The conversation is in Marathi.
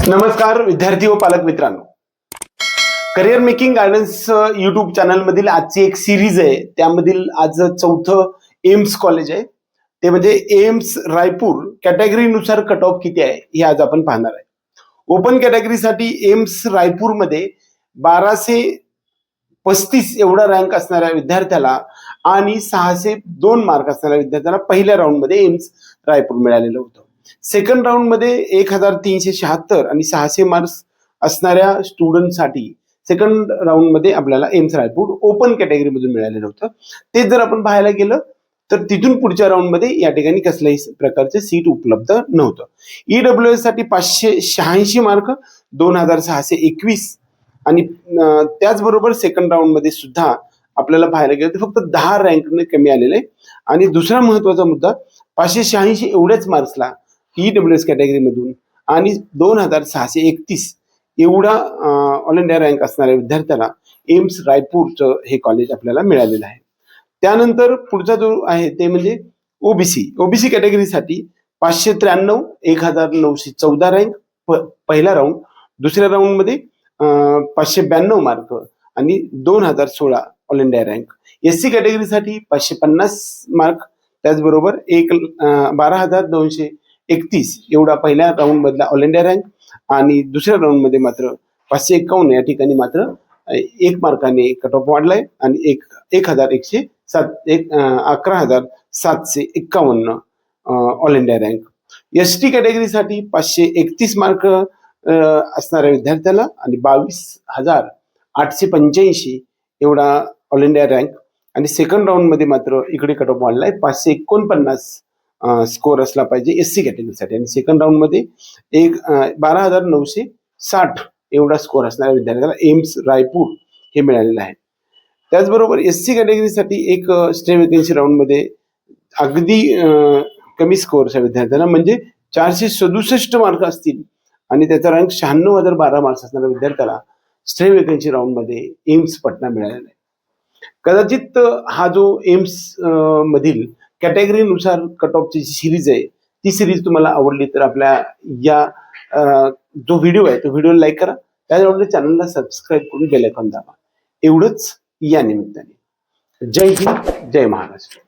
नमस्कार विद्यार्थी व पालक मित्रांनो, career making guidance YouTube channel मधील आजची एक सिरीज आहे. त्यामधील आज चौथं एम्स कॉलेज आहे, ते म्हणजे एम्स रायपूर. कॅटेगरीनुसार कट ऑफ किती आहे हे आज आपण पाहणार आहे. ओपन कॅटेगरीसाठी एम्स रायपूर मध्ये 1235 एवढा रँक असणाऱ्या विद्यार्थ्याला आणि 602 मार्क असणाऱ्या विद्यार्थ्याला पहिल्या राऊंड मध्ये एम्स रायपूर मिळालेलं होतं. सेकंड राऊंड मध्ये 1376 आणि 600 मार्क्स असणाऱ्या स्टुडंटसाठी सेकंड राऊंड मध्ये आपल्याला एम्स रायपूर ओपन कॅटेगरी मधून मिळालेलं होतं. ते जर आपण पाहायला गेलं तर तिथून पुढच्या राऊंड मध्ये या ठिकाणी कसल्याही प्रकारचे सीट उपलब्ध नव्हतं. ईडब्ल्यूएस साठी 586 मार्क 2621 आणि त्याचबरोबर सेकंड राऊंड मध्ये सुद्धा आपल्याला पाहायला गेलं तर फक्त 10 रँकने कमी आलेले आहे. आणि दुसरा महत्वाचा मुद्दा, 586 एवढ्याच मार्क्सला ईडब्ल्यूएस कॅटेगरी मधून आणि 2631 एवढा ऑल इंडिया रँक असणाऱ्या विद्यार्थ्याला एम्स रायपूरचं हे कॉलेज आपल्याला मिळालेलं आहे. त्यानंतर पुढचा जो आहे ते म्हणजे ओबीसी कॅटेगरीसाठी 593 1914 रँक पहिला राऊंड. दुसऱ्या राऊंड मध्ये 592 मार्क आणि 2016 ऑल इंडिया रँक. एससी कॅटेगरीसाठी 550 मार्क, त्याचबरोबर 12,231 एवढा पहिल्या राऊंड मधला ऑल इंडिया रँक आणि दुसऱ्या राऊंड मध्ये मात्र 551 या ठिकाणी मात्र 1 मार्काने कट ऑफ वाढलाय आणि 11,751 ऑल इंडिया रँक. एसटी कॅटेगरीसाठी 531 मार्क असणाऱ्या विद्यार्थ्याला आणि 22,885 एवढा ऑल इंडिया रँक आणि सेकंड राऊंड मध्ये मात्र इकडे कट ऑफ वाढलाय. 549 स्कोर असला पाहिजे एससी कॅटेगरीसाठी आणि सेकंड राऊंड मध्ये 12,960 एवढा स्कोर असणाऱ्या विद्यार्थ्याला एम्स रायपूर हे मिळालेलं आहे. त्याचबरोबर एससी कॅटेगरीसाठी एक स्टे वेकेन्सी राऊंड मध्ये अगदी कमी स्कोरच्या विद्यार्थ्यांना म्हणजे 467 मार्क असतील आणि त्याचा रँक 96,012 मार्क्स असणाऱ्या विद्यार्थ्याला स्टे वेकेन्सी राऊंड मध्ये एम्स पटना मिळालेला आहे. कदाचित हा जो एम्स मधील कॅटेगरीनुसार कट ऑफची सिरीज आहे ती सिरीज तुम्हाला आवडली तर आपल्या या जो व्हिडिओ आहे तो व्हिडिओ लाईक करा, त्याच्यावर चॅनलला सबस्क्राईब करून बेल आयकॉन दाबा. एवढंच या निमित्ताने. जय हिंद, जय महाराष्ट्र.